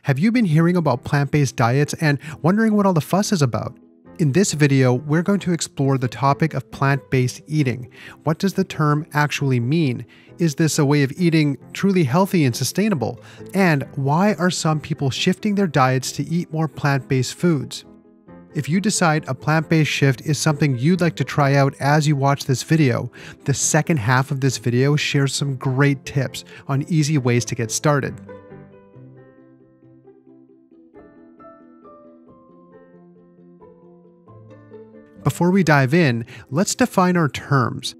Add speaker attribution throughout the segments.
Speaker 1: Have you been hearing about plant-based diets and wondering what all the fuss is about? In this video, we're going to explore the topic of plant-based eating. What does the term actually mean? Is this a way of eating truly healthy and sustainable? And why are some people shifting their diets to eat more plant-based foods? If you decide a plant-based shift is something you'd like to try out as you watch this video, the second half of this video shares some great tips on easy ways to get started. Before we dive in, let's define our terms.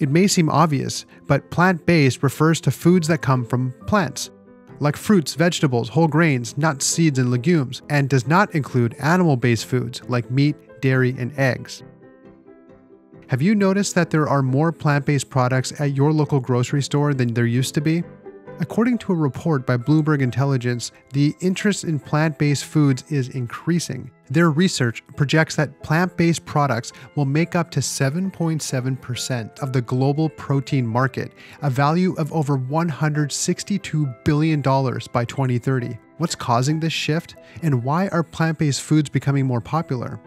Speaker 1: It may seem obvious, but plant-based refers to foods that come from plants, like fruits, vegetables, whole grains, nuts, seeds, and legumes, and does not include animal-based foods like meat, dairy, and eggs. Have you noticed that there are more plant-based products at your local grocery store than there used to be? According to a report by Bloomberg Intelligence, the interest in plant-based foods is increasing. Their research projects that plant-based products will make up to 7.7% of the global protein market, a value of over $162 billion by 2030. What's causing this shift, and why are plant-based foods becoming more popular?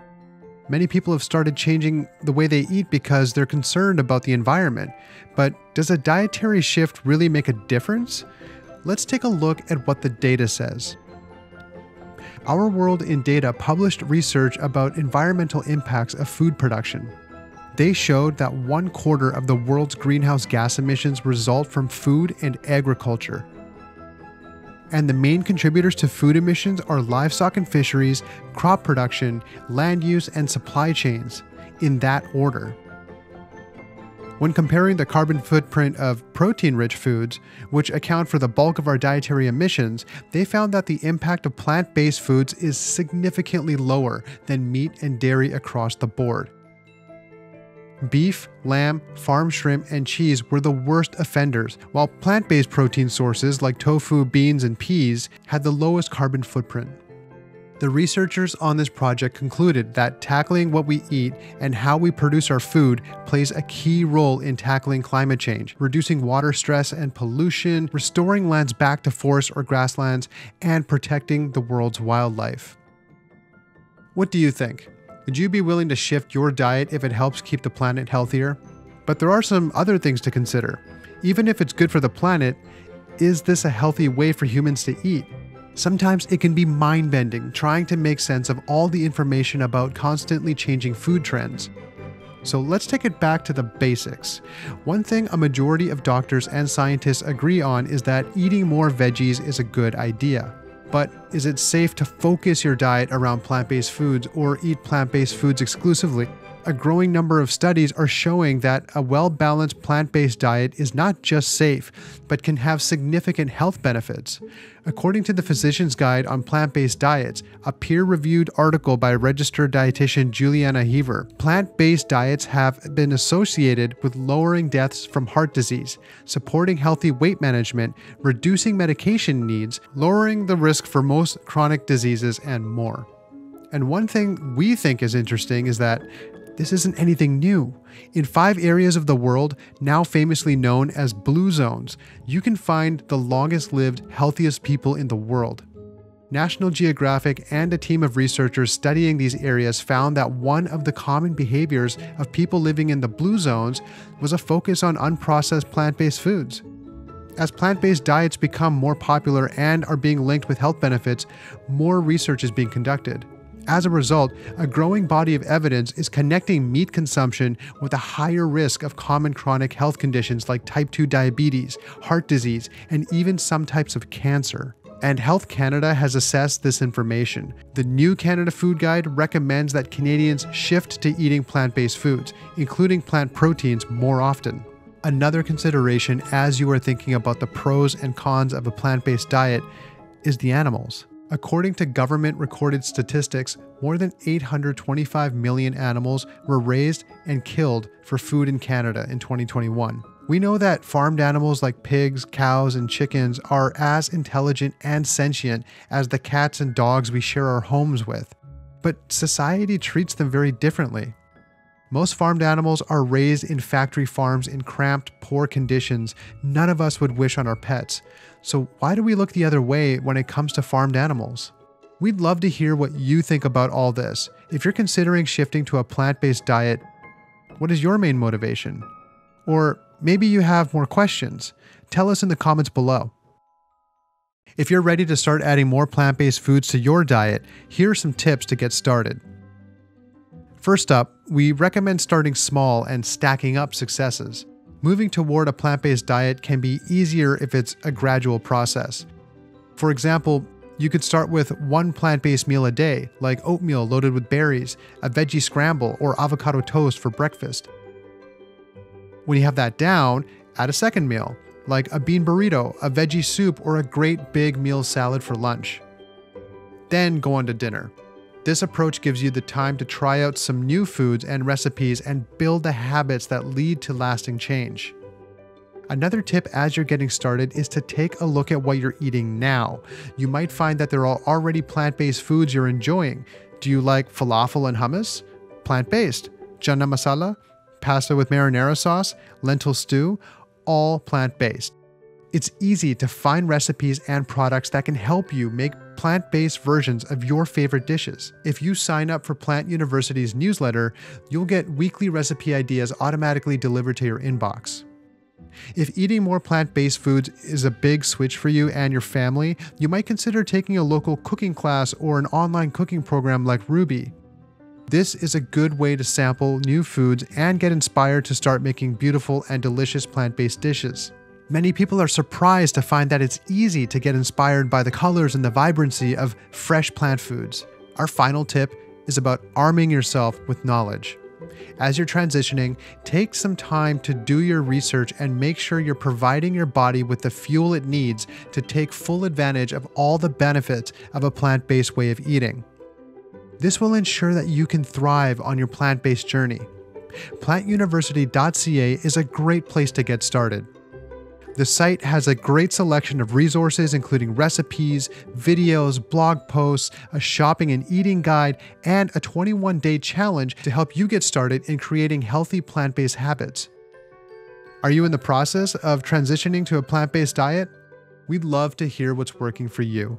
Speaker 1: Many people have started changing the way they eat because they're concerned about the environment. But does a dietary shift really make a difference? Let's take a look at what the data says. Our World in Data published research about environmental impacts of food production. They showed that 1/4 of the world's greenhouse gas emissions result from food and agriculture. And the main contributors to food emissions are livestock and fisheries, crop production, land use, and supply chains, in that order. When comparing the carbon footprint of protein-rich foods, which account for the bulk of our dietary emissions, they found that the impact of plant-based foods is significantly lower than meat and dairy across the board. Beef, lamb, farm shrimp, and cheese were the worst offenders, while plant-based protein sources like tofu, beans, and peas had the lowest carbon footprint. The researchers on this project concluded that tackling what we eat and how we produce our food plays a key role in tackling climate change, reducing water stress and pollution, restoring lands back to forests or grasslands, and protecting the world's wildlife. What do you think? Would you be willing to shift your diet if it helps keep the planet healthier? But there are some other things to consider. Even if it's good for the planet, is this a healthy way for humans to eat? Sometimes it can be mind-bending trying to make sense of all the information about constantly changing food trends. So let's take it back to the basics. One thing a majority of doctors and scientists agree on is that eating more veggies is a good idea. But is it safe to focus your diet around plant-based foods or eat plant-based foods exclusively? A growing number of studies are showing that a well-balanced plant-based diet is not just safe, but can have significant health benefits. According to the Physician's Guide on Plant-Based Diets, a peer-reviewed article by registered dietitian Juliana Heaver, plant-based diets have been associated with lowering deaths from heart disease, supporting healthy weight management, reducing medication needs, lowering the risk for most chronic diseases, and more. And one thing we think is interesting is that this isn't anything new. In 5 areas of the world, now famously known as blue zones, you can find the longest-lived, healthiest people in the world. National Geographic and a team of researchers studying these areas found that one of the common behaviors of people living in the blue zones was a focus on unprocessed plant-based foods. As plant-based diets become more popular and are being linked with health benefits, more research is being conducted. As a result, a growing body of evidence is connecting meat consumption with a higher risk of common chronic health conditions like type 2 diabetes, heart disease, and even some types of cancer. And Health Canada has assessed this information. The new Canada Food Guide recommends that Canadians shift to eating plant-based foods, including plant proteins, more often. Another consideration as you are thinking about the pros and cons of a plant-based diet is the animals. According to government-recorded statistics, more than 825 million animals were raised and killed for food in Canada in 2021. We know that farmed animals like pigs, cows, and chickens are as intelligent and sentient as the cats and dogs we share our homes with. But society treats them very differently. Most farmed animals are raised in factory farms in cramped, poor conditions none of us would wish on our pets. So why do we look the other way when it comes to farmed animals? We'd love to hear what you think about all this. If you're considering shifting to a plant-based diet, what is your main motivation? Or maybe you have more questions. Tell us in the comments below. If you're ready to start adding more plant-based foods to your diet, here are some tips to get started. First up, we recommend starting small and stacking up successes. Moving toward a plant-based diet can be easier if it's a gradual process. For example, you could start with one plant-based meal a day, like oatmeal loaded with berries, a veggie scramble, or avocado toast for breakfast. When you have that down, add a second meal, like a bean burrito, a veggie soup, or a great big meal salad for lunch. Then go on to dinner. This approach gives you the time to try out some new foods and recipes and build the habits that lead to lasting change. Another tip as you're getting started is to take a look at what you're eating now. You might find that there are already plant-based foods you're enjoying. Do you like falafel and hummus? Plant-based. Chana masala? Pasta with marinara sauce? Lentil stew? All plant-based. It's easy to find recipes and products that can help you make plant-based versions of your favorite dishes. If you sign up for Plant University's newsletter, you'll get weekly recipe ideas automatically delivered to your inbox. If eating more plant-based foods is a big switch for you and your family, you might consider taking a local cooking class or an online cooking program like Ruby. This is a good way to sample new foods and get inspired to start making beautiful and delicious plant-based dishes. Many people are surprised to find that it's easy to get inspired by the colors and the vibrancy of fresh plant foods. Our final tip is about arming yourself with knowledge. As you're transitioning, take some time to do your research and make sure you're providing your body with the fuel it needs to take full advantage of all the benefits of a plant-based way of eating. This will ensure that you can thrive on your plant-based journey. PlantUniversity.ca is a great place to get started. The site has a great selection of resources including recipes, videos, blog posts, a shopping and eating guide, and a 21-day challenge to help you get started in creating healthy plant-based habits. Are you in the process of transitioning to a plant-based diet? We'd love to hear what's working for you.